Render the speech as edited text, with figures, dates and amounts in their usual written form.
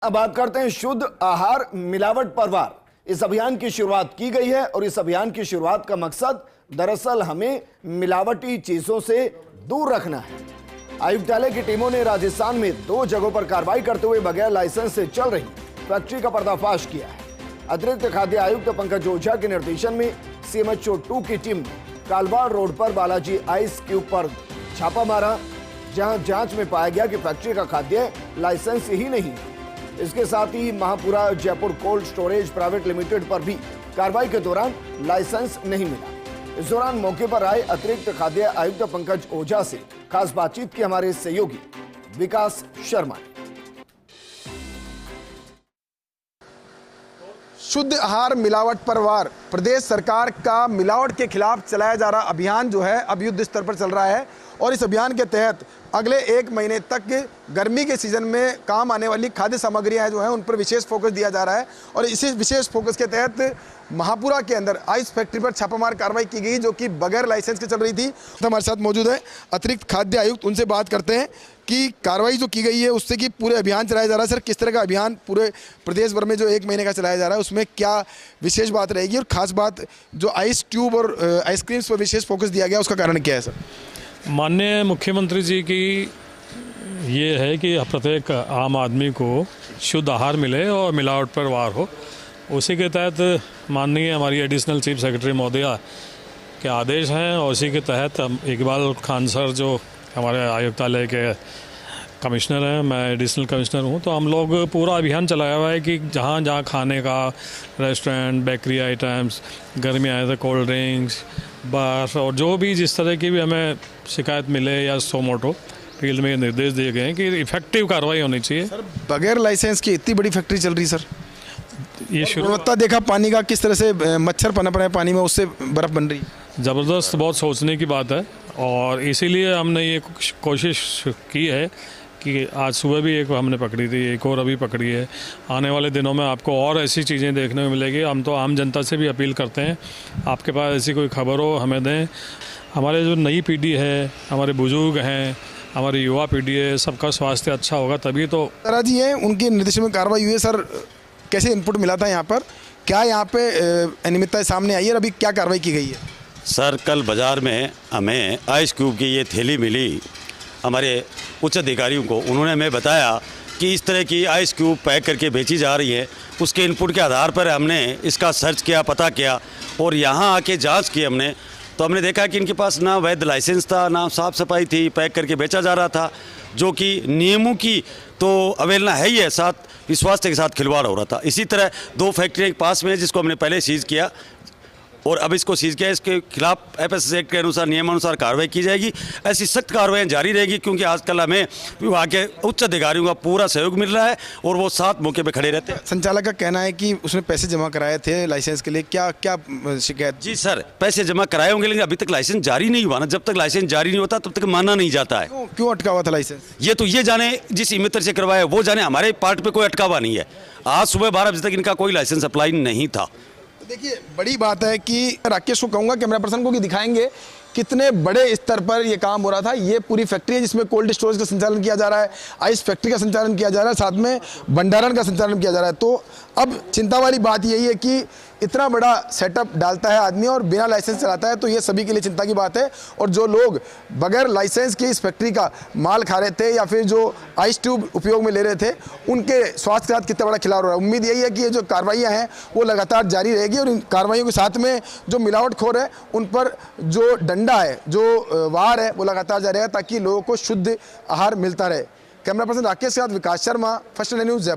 अब बात करते हैं शुद्ध आहार मिलावट परवार। इस अभियान की शुरुआत की गई है और इस अभियान की शुरुआत का मकसद दरअसल हमें मिलावटी चीजों से दूर रखना है। आयुक्तालय की टीमों ने राजस्थान में 2 जगहों पर कार्रवाई करते हुए बगैर लाइसेंस से चल रही फैक्ट्री का पर्दाफाश किया है। अतिरिक्त खाद्य आयुक्त पंकज ओझा के निर्देशन में CMHO 2 की टीम ने कालवाड़ रोड पर बालाजी आइस क्यूब पर छापा मारा, जहां जांच में पाया गया कि फैक्ट्री का खाद्य लाइसेंस ही नहीं है। इसके साथ ही Mahapura Jaipur cold storage private limited पर भी कार्रवाई के दौरान लाइसेंस नहीं मिला। इस दौरान मौके पर आए अतिरिक्त खाद्य आयुक्त पंकज ओझा से खास बातचीत की हमारे सहयोगी विकास शर्मा ने। शुद्ध आहार मिलावट पर वार प्रदेश सरकार का मिलावट के खिलाफ चलाया जा रहा अभियान जो है अब युद्ध स्तर पर चल रहा है और इस अभियान के तहत अगले 1 महीने तक गर्मी के सीजन में काम आने वाली खाद्य सामग्रियां जो हैं उन पर विशेष फोकस दिया जा रहा है। और इसी विशेष फोकस के तहत महापुरा के अंदर आइस फैक्ट्री पर छापामार कार्रवाई की गई जो कि बगैर लाइसेंस के चल रही थी। तो हमारे साथ मौजूद है अतिरिक्त खाद्य आयुक्त, उनसे बात करते हैं कि कार्रवाई जो की गई है उससे कि पूरे अभियान चलाया जा रहा है। सर, किस तरह का अभियान पूरे प्रदेश भर में जो 1 महीने का चलाया जा रहा है उसमें क्या विशेष बात रहेगी और खास बात जो आइस ट्यूब और आइसक्रीम्स पर विशेष फोकस दिया गया उसका कारण क्या है? सर, माननीय मुख्यमंत्री जी की ये है कि प्रत्येक आम आदमी को शुद्ध आहार मिले और मिलावट पर वार हो। उसी के तहत माननीय हमारी एडिशनल चीफ सेक्रेटरी महोदया के आदेश हैं और उसी के तहत इकबाल खान सर जो हमारे आयुक्तालय के कमिश्नर हैं, मैं एडिशनल कमिश्नर हूं, तो हम लोग पूरा अभियान चलाया हुआ है कि जहां जहां खाने का रेस्टोरेंट, बेकरी आइटम्स, गर्मी आए थे कोल्ड ड्रिंक्स, बर्फ और जो भी जिस तरह की भी हमें शिकायत मिले या सोमोटो फील्ड में निर्देश दिए गए हैं कि इफेक्टिव कार्रवाई होनी चाहिए। सर, बगैर लाइसेंस की इतनी बड़ी फैक्ट्री चल रही सर, ये गुणवत्ता देखा पानी का किस तरह से मच्छर पनप रहे हैं पानी में, उससे बर्फ़ बन रही है। ज़बरदस्त, बहुत सोचने की बात है और इसीलिए हमने ये कोशिश की है कि आज सुबह भी एक हमने पकड़ी थी, एक और अभी पकड़ी है। आने वाले दिनों में आपको और ऐसी चीज़ें देखने को मिलेगी। हम तो आम जनता से भी अपील करते हैं, आपके पास ऐसी कोई खबर हो हमें दें। हमारे जो नई पीढ़ी है, हमारे बुजुर्ग हैं, हमारी युवा पीढ़ी है, सबका स्वास्थ्य अच्छा होगा तभी तो। सर जी हैं, उनके निर्देशन में कार्रवाई हुई है। सर, कैसे इनपुट मिला था यहाँ पर, क्या यहाँ पे अनियमितता सामने आई है और अभी क्या कार्रवाई की गई है? सर, कल बाज़ार में हमें आइस क्यूब की ये थैली मिली हमारे उच्च अधिकारियों को। उन्होंने हमें बताया कि इस तरह की आइस क्यूब पैक करके बेची जा रही है। उसके इनपुट के आधार पर हमने इसका सर्च किया, पता किया और यहाँ आके जांच की हमने, तो हमने देखा कि इनके पास ना वैध लाइसेंस था, ना साफ़ सफाई थी, पैक करके बेचा जा रहा था जो कि नियमों की तो अवहेलना है ही है, साथ विश्वास के साथ खिलवाड़ हो रहा था। इसी तरह 2 फैक्ट्रियाँ पास में है जिसको हमने पहले सीज किया और अब इसको सीज किया। इसके खिलाफ FSS एक्ट के अनुसार नियमानुसार कार्रवाई की जाएगी। ऐसी सख्त कार्रवाई जारी रहेगी क्योंकि आजकल हमें विभाग के उच्च अधिकारियों का पूरा सहयोग मिल रहा है और वो साथ मौके पे खड़े रहते हैं। संचालक का कहना है कि उसने पैसे जमा कराए थे लाइसेंस के लिए, क्या क्या शिकायत? जी सर, पैसे जमा कराए होंगे लेकिन अभी तक लाइसेंस जारी नहीं हुआ ना। जब तक लाइसेंस जारी नहीं होता तब तक माना नहीं जाता है। क्यों अटका हुआ था लाइसेंस? ये तो ये जाने जिस इमित्र से करवाया वो जाने, हमारे पार्ट पे कोई अटकावा नहीं है। आज सुबह 12 बजे तक इनका कोई लाइसेंस अप्लाई नहीं था। देखिए, बड़ी बात है कि राकेश को कहूँगा कैमरा पर्सन को कि दिखाएंगे कितने बड़े स्तर पर ये काम हो रहा था। ये पूरी फैक्ट्री है जिसमें कोल्ड स्टोरेज का संचालन किया जा रहा है, आइस फैक्ट्री का संचालन किया जा रहा है, साथ में भंडारण का संचालन किया जा रहा है। तो अब चिंता वाली बात यही है कि इतना बड़ा सेटअप डालता है आदमी और बिना लाइसेंस चलाता है, तो ये सभी के लिए चिंता की बात है। और जो लोग बगैर लाइसेंस के इस फैक्ट्री का माल खा रहे थे या फिर जो आइस ट्यूब उपयोग में ले रहे थे, उनके स्वास्थ्य के साथ कितना बड़ा खिलाफ हो रहा है। उम्मीद यही है कि ये जो कार्रवाइयाँ हैं वो लगातार जारी रहेगी और इन कार्रवाइयों के साथ में जो मिलावटखोर है उन पर जो डंडा है, जो वार है, वो लगातार जारी है ताकि लोगों को शुद्ध आहार मिलता रहे। कैमरा पर्सन राकेश के साथ विकास शर्मा, फर्स्ट न्यूज़।